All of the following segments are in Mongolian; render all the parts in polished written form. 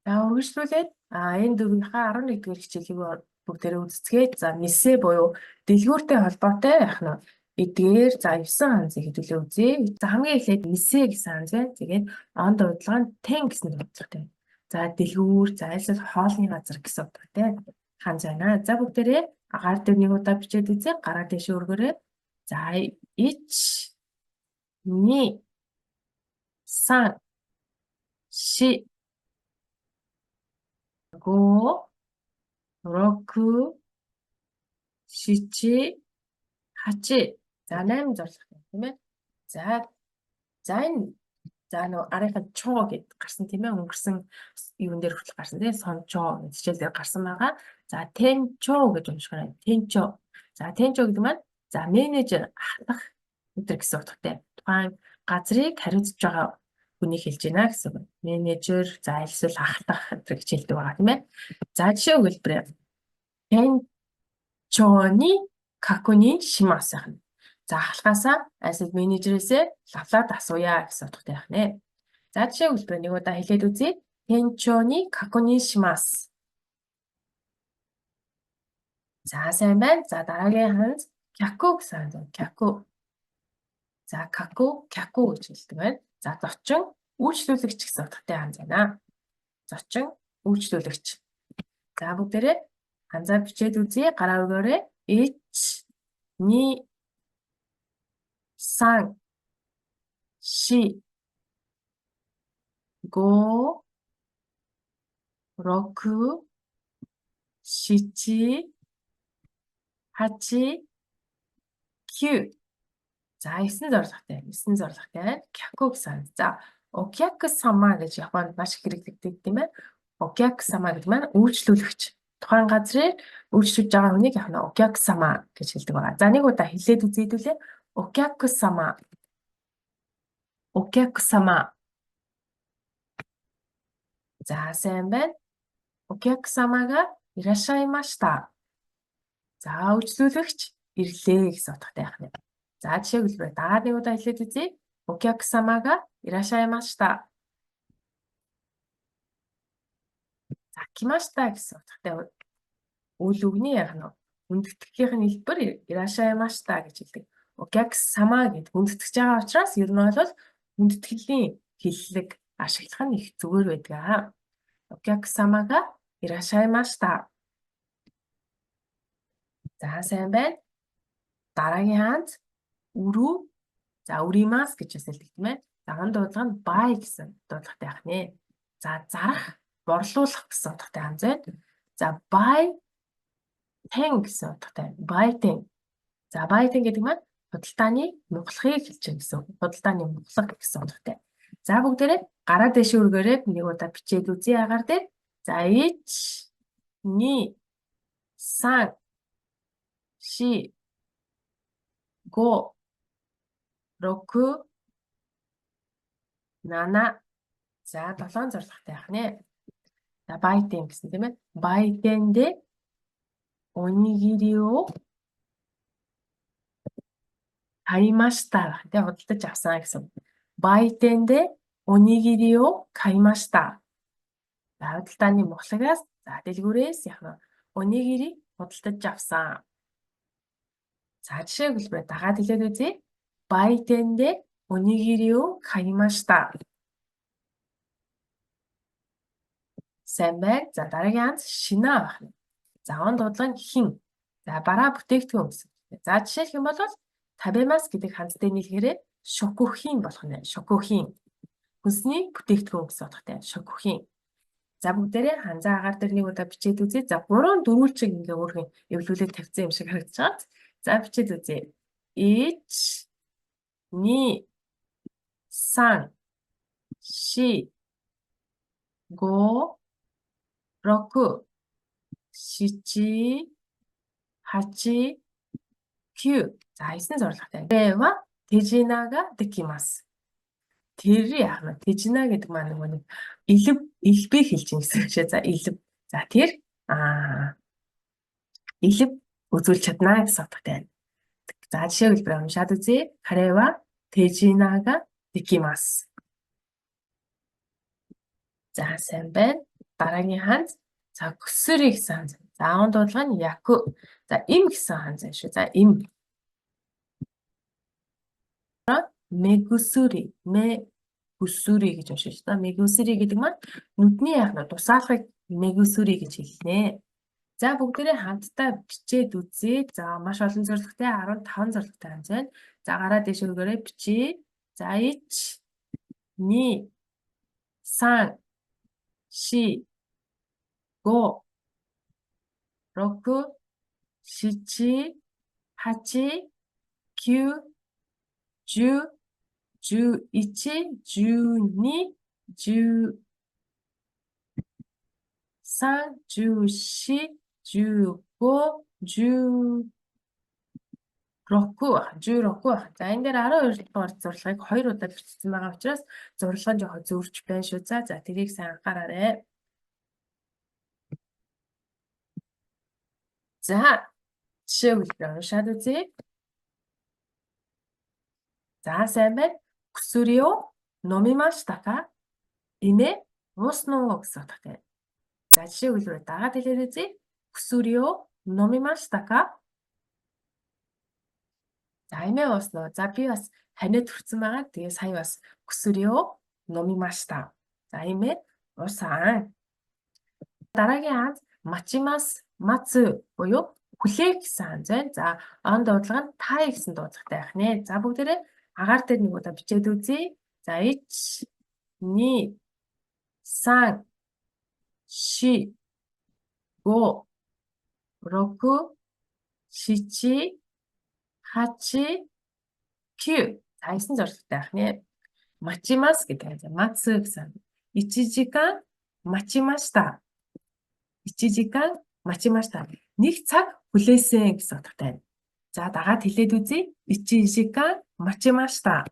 За үргэлжлүүлээд энэ дөрвийнхаа 11-р хичээлийг бүгдээрээ үздэсгээд за нисээ буюу дэлгүүртэй холбоотой яах нь эдгээр за 9 ханзыг хэдүүлээ үзье. За хамгийн эхлээд нисээ гэсэн ханз байна. Тэгээд он дуудлага нь тэн гэсэн дуудлагатай. За дэлгүүр, за альсэл хоолны газар гэсэн утгатай ханз байна. За бүгдээрээ агаар дээр нэг удаа бичээд үзье. Гараа дэше өргөөрэй. За ич ни сан ши го року шичи хачи за 8 зорилготой тийм ээ. За энэ нөө арийнхаа чоо гэд гарсан тийм ээ. Өнгөрсөн юун дээр хүртэл гарсан тийм сончоо гэж хичээл дээр гарсан байгаа. За тенчо гэж уншихаарай. Тенчо. За тенчо гэдэг маань за менежер ахлах өдр гэсэн утгатай. Тухайн газрыг хариуцж байгаа хүнийг хэлж байна гэсэн үг. Менежер за альсвал ахлах өдр гэж хэлдэг байгаа тийм ээ. За жишээ өгүүлбэрээ. Тенчоны какунин шимас гэх юм. За ахлахаасаа альсвал менежерээсээ лавлаад асууя гэсэн утгатай байх нэ. За жишээ өгүүлбэрээ нэг удаа хэлээд үзье. Тенчоны какунин шимас. За сайн байна. За дараагийн ханз кяку гэсэн ханз. Кяку. За каку, кяку гэж хэлдэг байна. За зочин үйлчлүүлэгч гэсэн утгатай ханз байна. Зочин үйлчлүүлэгч. За бүгдээрээ ханзаа бичээд үзье. Гараа өгөөрэй. Ич ни сан ши го року шичи хачи кю. За 9 зорилготой. 9 зорилготой байна. Кяку гэсэн. За окяку сама гэж Японд маш их хэрэглэгддэг тийм ээ. Окяку сама гэдэг маань үйлчлүүлэгч. Тухайн газрыг үйлчлүүлж байгаа хүнийг яг нь окяку сама гэж хэлдэг байгаа. За нэг удаа хэлээд үзье. Окяку сама. Окяку сама. За сайн байна. Окяку самага ирашаимашта. За үйлчлүүлэгч ирлээ гэсэн утгатай байх нь. За жишээ хэлбэрээ дараа нэг удаа хэлээд үзье. Окяку самага ирашаимашта. За кимашта гэсэн утгатай үйл үгний яг нь хүндэтгэхийн хэлбэр ирашаимашта гэж хэлдэг. Окяку сама гэдэг хүндэтгэж байгаа учраас ер нь бол хүндэтгэлийн хэллэг ашиглах нь их зүгээр байдаг. Окяку самага ирашаимашта. За сайн байна. Дараагийн ханз үрүү. За үримас гэж хэлдэг тийм ээ. За он дуудлага нь бай гэсэн дуудлагатай байх нэ. За зарах, борлуулах гэсэн утгатай ханз байна. За бай тэн гэсэн утгатай. Бай тэн. За бай тэн гэдэг маань худалдааны муухлахыг хэлж байгаа гэсэн. Худалдааны муухлах гэсэн утгатай. За бүгдээрээ гараа дэше өргөөрэй. Нэг удаа бичээд үзье агаар дээр. За ич ни сан ши го року нана. За 7 зорилготой байх нэ. За байтен гэсэн тийм ээ. Байтен дэ онигири о каймашта. Тэ худалдаж авсан гэсэн. Байтен дэ онигири о каймашта. За худалдааны мухлагаас за дэлгүүрээс яг нь онигири худалдаж авсан. За жишээ хэлбэрээ дагаад хэлээд үзье. Байтен дэ онигири о каймашта. Сайн байна. За дараагийн ханз шинаа байх нь. За он дуудлага нь хин. За бараа бүтээгдэхүүн гэсэн. За жишээлх юм бол табемас гэдэг ханзтай нийлгээрээ шокухин болох нь. Шокухин. Хүнсний бүтээгдэхүүн гэсэн утгатай. Шокухин. За бүгдээрээ ханзаа агаар дээр нэг удаа бичээд үзье. За 3 дөрвөлчиг ингээ өөрхөн эвлүүлээд тавьсан юм шиг харагдаж байгаа. За бичээд үзье. Ич ни сан ши го року шичи хачи кю. За 9 зорилготой. Тэва тэжинага декимас. Тэр яах вэ? Тэжина гэдэг маань нэг илбэг хэлж юм гэсэн үг шээ. За илб. За тэр илб үзүүлж чадна гэсэн утгатай байна. За жишээ хэлбэрээ уншаад үзье. Харева тэжинага декимас. За сайн байна. дараагийн ханз. За күсүри гэсэн ханз. За он дуудлага нь яку. За им гэсэн ханз байна шүү. За им. Мегүсүри. Мегүсүри гэж уншиж байна. Мегүсүри гэдэг маань нүдний яг нь тусаалгыг мегүсүри гэж хэлнэ. За бүгдээрээ хамтдаа бичээд үзье. За маш олон зорилготой 15 зорилготой ханз байна. За гараа дэш өргөөрэй бичиж. За ич ни сан ши го року шичи хачи кю жу жу ичи жу ни жу сан жу ши жу го жу року журоку. За энэ дээр 12 дугаар зурлагыг 2 удаа бичсэн байгаа учраас зурлага нь жоохон зөрж байна шүү. За тэрийг сайн анхаараарай. За жишээ хэлбэр уншаад үзье. За сайн байна. Күсүрио номимашта ка? Имэ уусноо гэсэн утгатай. За жишээ хэлбэр дагаад хэлээд үзье. Күсүрио номимашта ка? За имэ уусноо. За би бас ханиад хүрсэн байгаа. Тэгээ сая бас күсүрио номимашта. За имэ уусан. Дараагийн ханз мачимас мацу буюу хүлээх гэсэн ханз байна. За он дуудлага нь тай гэсэн дуудлагатай байх нэ. За бүгдээрээ агаар дээр нэг удаа бичээд үзье. За ич ни сан ши го року шичи хачи кю. За 9 зорилготой байх нэ. Мачимас гэдэг. За мацу гэсэн. Ичижикан мачимашта. Ичижикан мачимашта. Нэг цаг хүлээсэн гэсэн утгатай байна. За дагаад хэлээд үзье. Ичижикан мачимашта.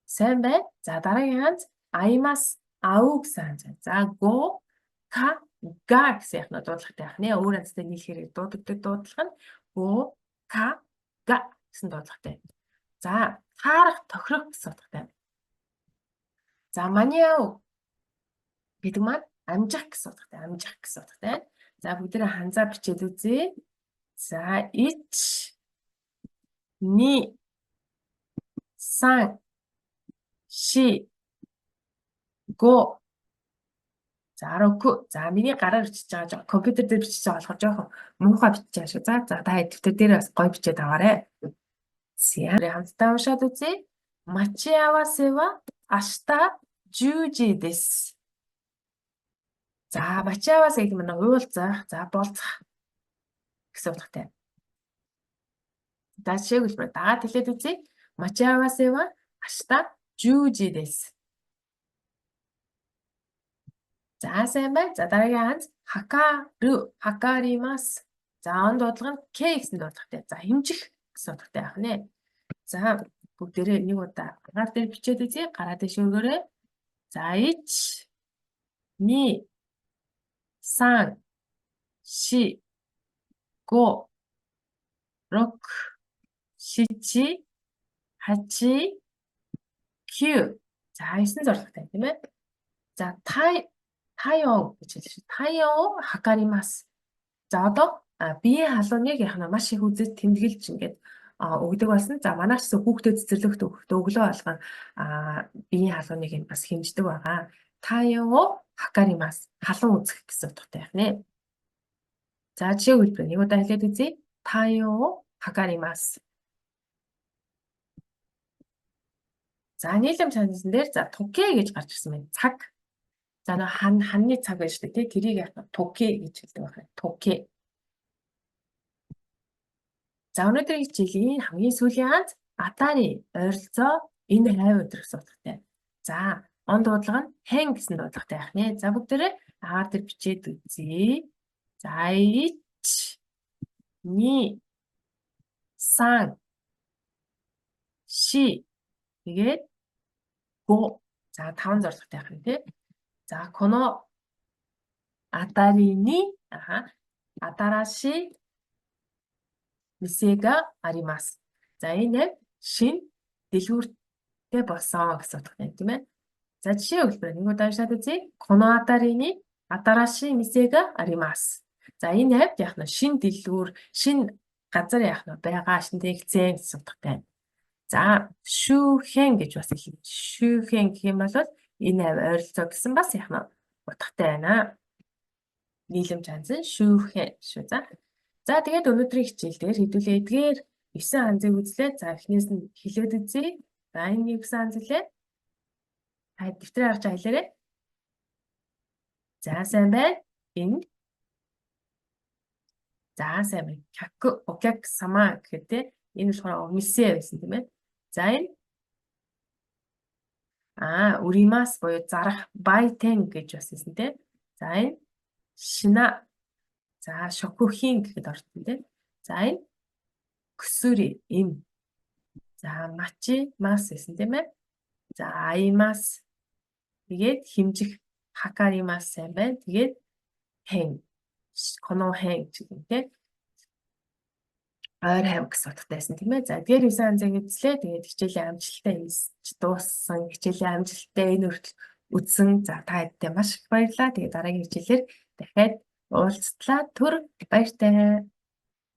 Сайн байна. За дараагийн ханз аимас ау гэсэн ханз. За го ка га гэсэн яг дуудлагатай байх нэ. Өөр ханзтай нийлэхээр дуудагддаг дуудлага нь го ка га гэсэн дуудлагатай. За таарах тохирох гэсэн утгатай. За маниау гэдэг маань амжих гэсэн утгатай. Амжих гэсэн утгатай. За бүгдээрээ ханзаа бичээд үзье. За ич ни сан ши го. За року. За миний гараар бичиж байгаа жоо компьютер дээр бичиж байгаа болохоор жоохон муухай бичиж байгаа шүү. За та дэвтэр дээр бас гоё бичээд аваарэ. За хамтдаа уншаад үзье. Мачиавасе ва ашта 10 時です. За мачиавасе гэдэг нь уулзах, за болцох гэсэн утгатай. За жишээг хэлбэр дагаад хэлээд үзье. Мачиавасе ва ашта 10 時です. За сайн байна. За дараагийн ханз хакару хакаримас. За он дуудлага нь к гэсэн дуудлагатай. За хэмжих гэсэн утгатай байх нэ. За бүгдээрээ нэг удаа агаар дээр бичээд үзье. Гараа дэш өргөөрэй. За ич ни сан ши го рок шичи хачи кю. За 9 зорилготой тийм ээ. За тайо гэж хэлж байна. Тайо хакаримас. За одоо биеийн халууныг яг нь маш их үзэж тэмдэглэж ингээд өгдөг болсон. За манайч гэсэн хүүхдэд цэцэрлэгт өглөө болгон биеийн халууныг нь бас хэмждэг байгаа. Тайо хакаримас. Халуун үзэх гэсэн утгатай байх нэ. За жишээ хэлбэр нэг удаа хэлээд үзье. Тайо хакаримас. За нийлэмж ханзан дээр за туке гэж гарч ирсэн байна. Цаг. За нөө ханны цаг байж шүү дээ. Тэрийг яг туке гэж хэлдэг байна. Туке. За өнөөдрийн хичээлийн хамгийн сүүлийн ханз атари ойролцоо энэ хайв өдр гэсэн утгатай. За он дуудлага нь хэн гэсэн дуудлагатай байх нэ. За бүгдээрээ агаар дээр бичээд үзье. За ич ни сан ши тэгээд го. За 5 зорилготой байх юм тий. За коно атари ни атараши мисега аримас. За энэ шин дэлгүүртэй болсон гэсэн утгатай тийм ээ. За жишээ өгүүлбэр нэг удаа уншаад үзье. Коно атари ni атарашii mise ga arimasu. За энэ хавьд яах нь шин дэлгүүр, шин газар яах нь байгаа шин тэгцэн гэсэн утгатай байна. За шүүхэн гэж бас хэлнэ. Шүүхэн гэх юм бол энэ хавь ойролцоо гэсэн бас яах нь утгатай байна. Нийлэмж ханзан шүүхэн шүү. За тэгээд өнөөдрийн хичээл дээр хэдүүлээ эдгээр 9 ханзыг үзлээ. За эхнээс нь хэлээд үзье. За энэ 9 ханз үлээ. Дэвтрээ харж хэлээрэй. За сайн байна. Энэ. За сайн байна. Кяку окяк сама гэхтэй энэ болохоор мисэ байсан тийм ээ. За энэ уримас буюу зарах байтен гэж бас хэлсэн тийм. За энэ шина. За шокухийн гэхэд орсон тийм. За энэ күсүри им. За мачи мас гэсэн тийм ээ. За аймас. Тэгээд химжих хакаримас сайн байна. Тэгээд хэн коно хэн гэх юм тийм. Ойр хавь гэсэн утгатайсэн тийм ээ. За тэгээд 9 ханзыг үзлээ. Тэгээд хичээлийн амжилттай дууссан. Хичээлийн амжилттай энэ хүртэл үзсэн. За та хэдтэй маш их баярлалаа. Тэгээд дараагийн хичээлээр дахиад уулзтлаа. Түр баяртай.